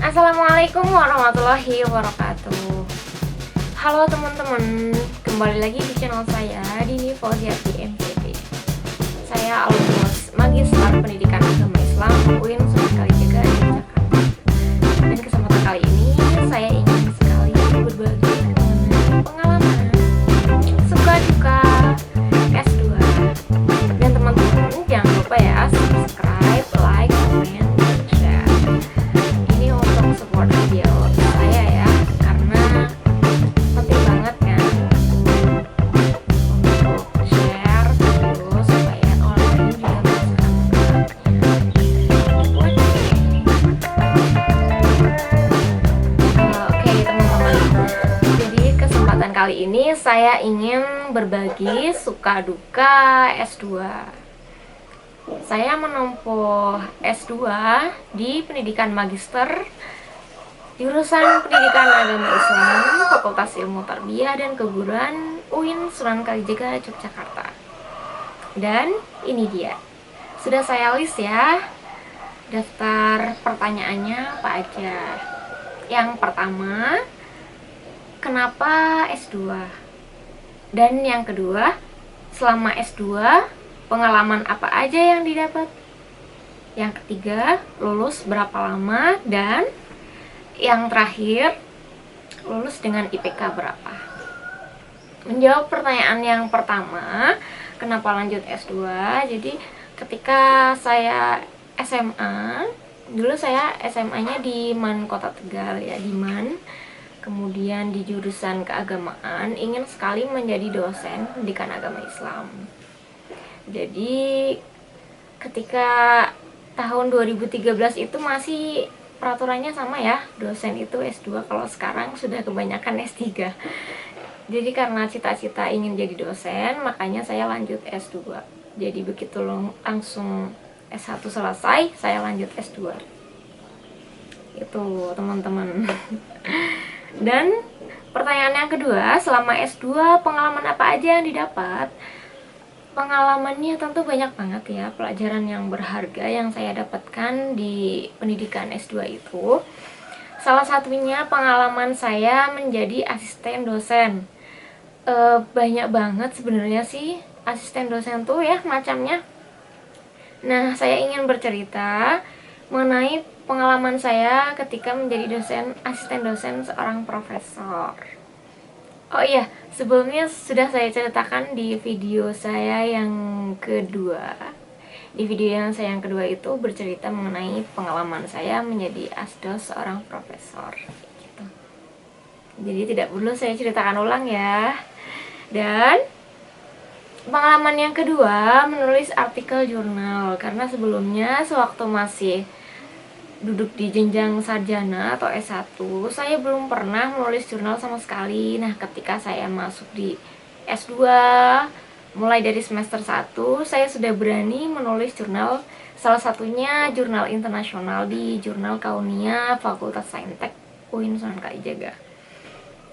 Assalamualaikum warahmatullahi wabarakatuh. Halo teman-teman, kembali lagi di channel saya Dini Fauziati MPD. Saya alumnus Magister Pendidikan Agama Islam UIN Sunan Kalijaga, Yogyakarta. Dan kesempatan kali ini saya ingin sekali berbagi mengenai pengalaman suka duka S2. Dan teman-teman jangan lupa ya subscribe, like, comment, dan share. Ini untuk support video saya ya, karena penting banget kan untuk share video supaya orang lain juga merasakan manfaatnya. Oke teman-teman, jadi kesempatan kali ini saya ingin berbagi suka duka S2. Saya menempuh S2 di Pendidikan Magister jurusan Pendidikan Agama Islam, Fakultas Ilmu Tarbiyah dan Keguruan UIN Sunan Kalijaga, Yogyakarta. Dan ini dia, sudah saya list ya daftar pertanyaannya apa aja. Yang pertama, kenapa S2? Dan yang kedua, selama S2 pengalaman apa aja yang didapat? Yang ketiga, lulus berapa lama? Dan yang terakhir, lulus dengan IPK berapa? Menjawab pertanyaan yang pertama, kenapa lanjut S2? Jadi ketika saya SMA, dulu saya SMA-nya di MAN Kota Tegal ya, di MAN. Kemudian di jurusan keagamaan, ingin sekali menjadi dosen pendidikan agama Islam. Jadi ketika tahun 2013 itu masih peraturannya sama ya, dosen itu S2, kalau sekarang sudah kebanyakan S3. Jadi karena cita-cita ingin jadi dosen, makanya saya lanjut S2. Jadi begitu langsung S1 selesai, saya lanjut S2. Itu teman-teman. Dan pertanyaan yang kedua, selama S2 pengalaman apa aja yang didapat? Pengalamannya tentu banyak banget ya, pelajaran yang berharga yang saya dapatkan di pendidikan S2 itu. Salah satunya pengalaman saya menjadi asisten dosen. Banyak banget sebenarnya sih asisten dosen tuh ya macamnya. Nah, saya ingin bercerita mengenai pengalaman saya ketika menjadi asisten dosen seorang profesor. Oh iya, sebelumnya sudah saya ceritakan di video saya yang kedua. Di video yang saya yang kedua itu bercerita mengenai pengalaman saya menjadi asdos seorang profesor gitu. Jadi tidak perlu saya ceritakan ulang ya. Dan pengalaman yang kedua, menulis artikel jurnal. Karena sebelumnya sewaktu masih duduk di jenjang sarjana atau S1, saya belum pernah menulis jurnal sama sekali. Nah, ketika saya masuk di S2, mulai dari semester 1, saya sudah berani menulis jurnal. Salah satunya jurnal internasional di Jurnal Kaunia Fakultas Saintek UIN Sunan Kalijaga.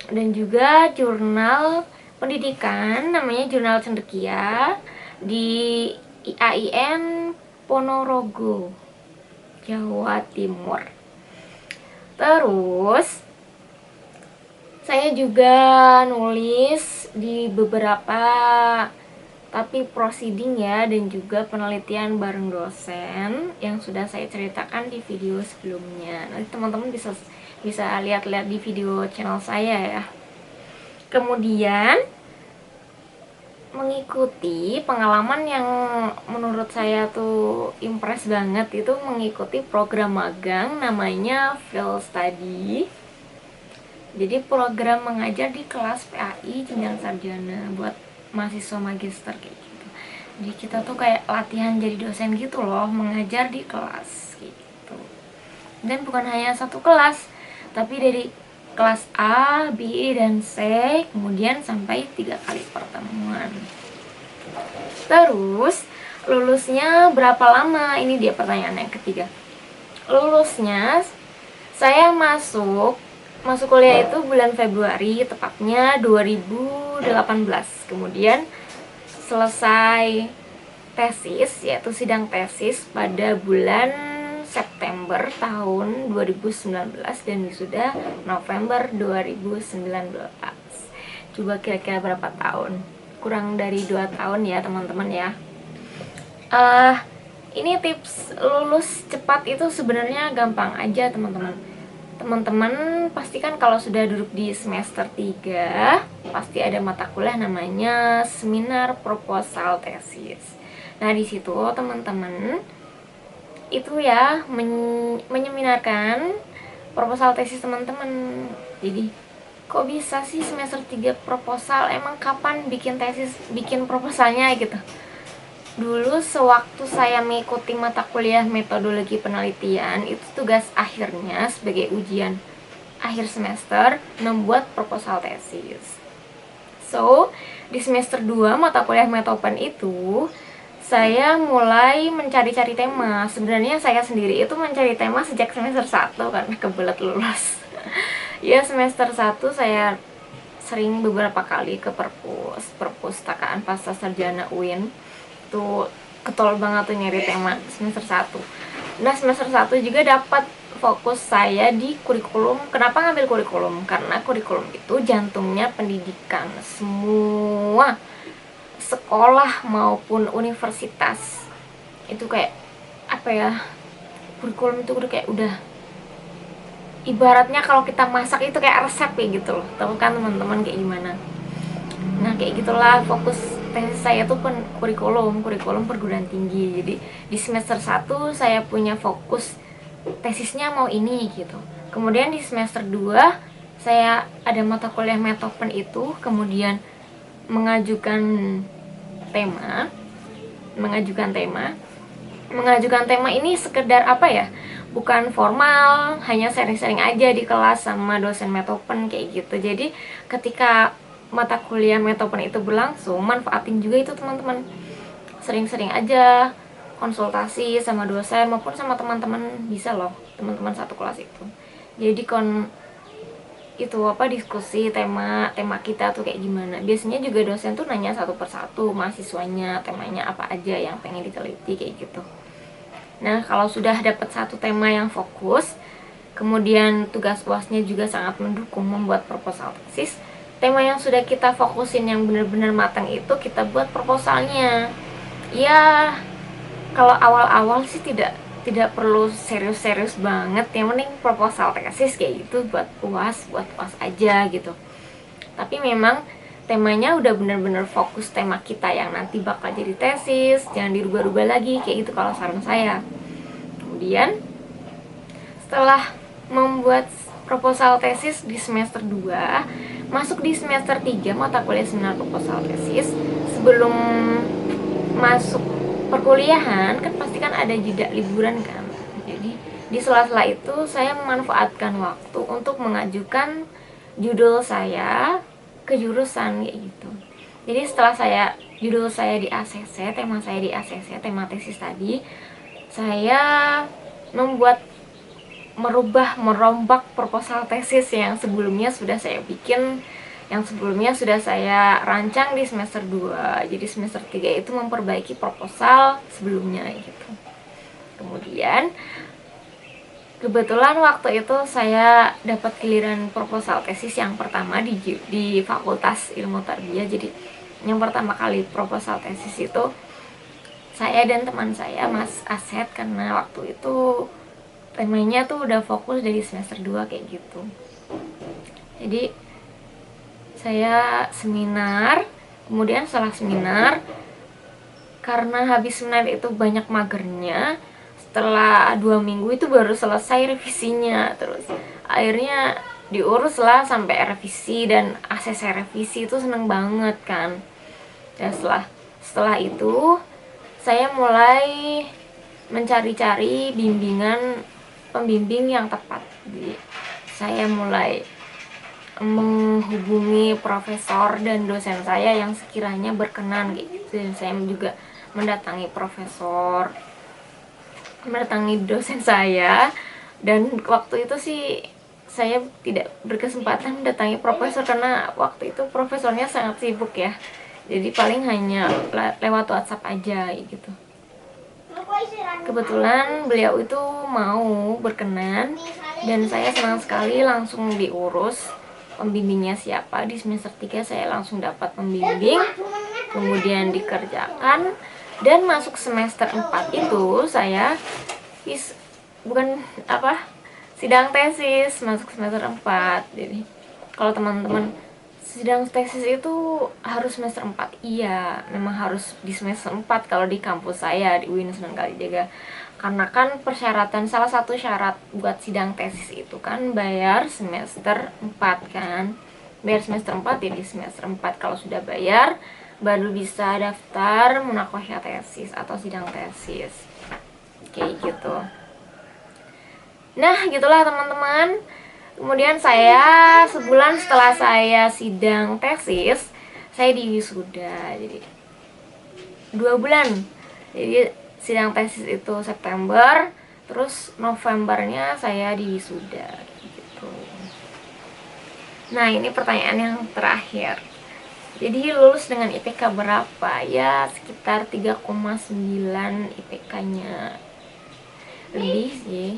Dan juga jurnal pendidikan namanya Jurnal Cendekia di IAIN Ponorogo, Jawa Timur. Terus saya juga nulis di beberapa, tapi proceeding ya, dan juga penelitian bareng dosen yang sudah saya ceritakan di video sebelumnya. Nanti teman-teman bisa lihat-lihat di video channel saya ya. Kemudian mengikuti pengalaman yang menurut saya tuh impress banget, itu mengikuti program magang namanya Field Study. Jadi program mengajar di kelas PAI jenjang sarjana buat mahasiswa magister kayak gitu. Jadi kita tuh kayak latihan jadi dosen gitu loh, mengajar di kelas gitu. Dan bukan hanya satu kelas, tapi dari kelas A, B, dan C, kemudian sampai 3 kali pertemuan. Terus lulusnya berapa lama? Ini dia pertanyaan yang ketiga. Lulusnya saya masuk kuliah itu bulan Februari, tepatnya 2018. Kemudian selesai tesis, yaitu sidang tesis pada bulan September tahun 2019 dan wisuda November 2019. Coba kira-kira berapa tahun? Kurang dari 2 tahun ya teman-teman ya. Ini tips lulus cepat itu sebenarnya gampang aja teman-teman. Teman-teman pastikan kalau sudah duduk di semester 3 pasti ada mata kuliah namanya seminar proposal tesis. Nah di situ teman-teman itu ya menyeminarkan proposal tesis teman-teman. Jadi kok bisa sih semester 3 proposal, emang kapan bikin tesis, bikin proposalnya gitu. Dulu sewaktu saya mengikuti mata kuliah metodologi penelitian, itu tugas akhirnya sebagai ujian akhir semester membuat proposal tesis. So, di semester 2 mata kuliah metopen itu saya mulai mencari-cari tema. Sebenarnya saya sendiri itu mencari tema sejak semester 1 karena kebelet lulus. Ya semester 1 saya sering beberapa kali ke perpustakaan pasca sarjana UIN. Tuh ketol banget tuh nyari tema semester 1. Nah semester 1 juga dapat fokus saya di kurikulum. Kenapa ngambil kurikulum? Karena kurikulum itu jantungnya pendidikan. Semua sekolah maupun universitas itu kayak apa ya, kurikulum itu udah kayak udah ibaratnya kalau kita masak itu kayak resep kayak gitu loh. Tahu kan teman-teman kayak gimana? Nah kayak gitulah fokus tesis saya tuh kurikulum perguruan tinggi. Jadi di semester 1 saya punya fokus tesisnya mau ini gitu. Kemudian di semester 2 saya ada mata kuliah metopen itu, kemudian mengajukan tema. Mengajukan tema ini sekedar apa ya? Bukan formal, hanya sering-sering aja di kelas sama dosen metopen kayak gitu. Jadi ketika mata kuliah metopen itu berlangsung, manfaatin juga itu teman-teman. Sering-sering aja konsultasi sama dosen maupun sama teman-teman, bisa loh teman-teman satu kelas itu. Jadi itu diskusi tema kita tuh kayak gimana. Biasanya juga dosen tuh nanya satu persatu mahasiswanya temanya apa aja yang pengen diteliti kayak gitu. Nah kalau sudah dapat satu tema yang fokus, kemudian tugas UASnya juga sangat mendukung membuat proposal tesis, tema yang sudah kita fokusin yang benar-benar matang itu kita buat proposalnya. Ya kalau awal-awal sih tidak perlu serius-serius banget, yang penting proposal tesis kayak gitu buat UAS aja gitu. Tapi memang temanya udah benar-benar fokus tema kita yang nanti bakal jadi tesis, jangan dirubah-rubah lagi kayak gitu kalau saran saya. Kemudian setelah membuat proposal tesis di semester 2, masuk di semester 3 mata kuliah seminar proposal tesis. Sebelum masuk perkuliahan kan pasti kan ada jeda liburan kan. Jadi di sela-sela itu saya memanfaatkan waktu untuk mengajukan judul saya ke jurusan kayak gitu. Jadi setelah judul saya di ACC, tema saya di ACC, tema tesis tadi, saya merombak proposal tesis yang sebelumnya sudah saya bikin, yang sebelumnya sudah saya rancang di semester 2. Jadi semester 3 itu memperbaiki proposal sebelumnya gitu. Kemudian kebetulan waktu itu saya dapat giliran proposal tesis yang pertama di Fakultas Ilmu Tarbiyah. Jadi yang pertama kali proposal tesis itu saya dan teman saya Mas Aset, karena waktu itu temanya tuh udah fokus dari semester 2 kayak gitu. Jadi saya seminar, kemudian setelah seminar, karena habis seminar itu banyak magernya, setelah 2 minggu itu baru selesai revisinya. Terus akhirnya diurus lah sampai revisi, dan ACC revisi itu seneng banget kan. Dan setelah itu saya mulai mencari-cari pembimbing yang tepat. Jadi saya mulai menghubungi profesor dan dosen saya yang sekiranya berkenan gitu. Dan saya juga mendatangi dosen saya, dan waktu itu sih saya tidak berkesempatan mendatangi profesor karena waktu itu profesornya sangat sibuk ya. Jadi paling hanya lewat WhatsApp aja gitu. kebetulan beliau itu mau berkenan dan saya senang sekali langsung diurus pembimbingnya siapa. Di semester 3 saya langsung dapat pembimbing, kemudian dikerjakan, dan masuk semester 4 itu saya bukan sidang tesis masuk semester 4. Jadi kalau teman-teman sidang tesis itu harus semester 4, iya memang harus di semester 4 kalau di kampus saya di UIN Sunan Kalijaga, karena kan persyaratan, salah satu syarat buat sidang tesis itu kan bayar semester 4 kan, bayar semester 4. Jadi semester 4 kalau sudah bayar baru bisa daftar munaqasyah tesis atau sidang tesis kayak gitu. Nah gitulah teman-teman. Kemudian saya sebulan setelah saya sidang tesis, saya diwisuda. Jadi 2 bulan. Jadi sidang tesis itu September, terus Novembernya saya diwisuda gitu. Nah ini pertanyaan yang terakhir. Jadi lulus dengan IPK berapa? Ya sekitar 3,9 IPK-nya. Lebih sih.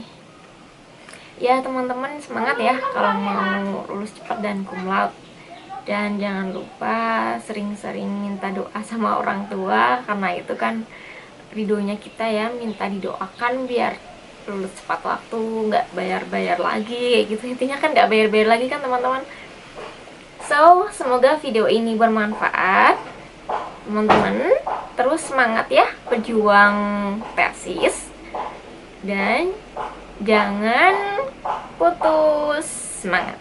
Ya teman-teman semangat ya kalau mau lulus cepat dan cum laude. Dan jangan lupa sering-sering minta doa sama orang tua, karena itu kan ridhonya kita ya, minta didoakan biar lulus tepat waktu, nggak bayar-bayar lagi gitu. Intinya kan nggak bayar-bayar lagi kan teman-teman. So semoga video ini bermanfaat teman-teman. Terus semangat ya berjuang tesis, dan jangan putus semangat.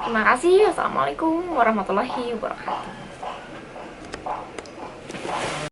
Terima kasih. Wassalamualaikum warahmatullahi wabarakatuh.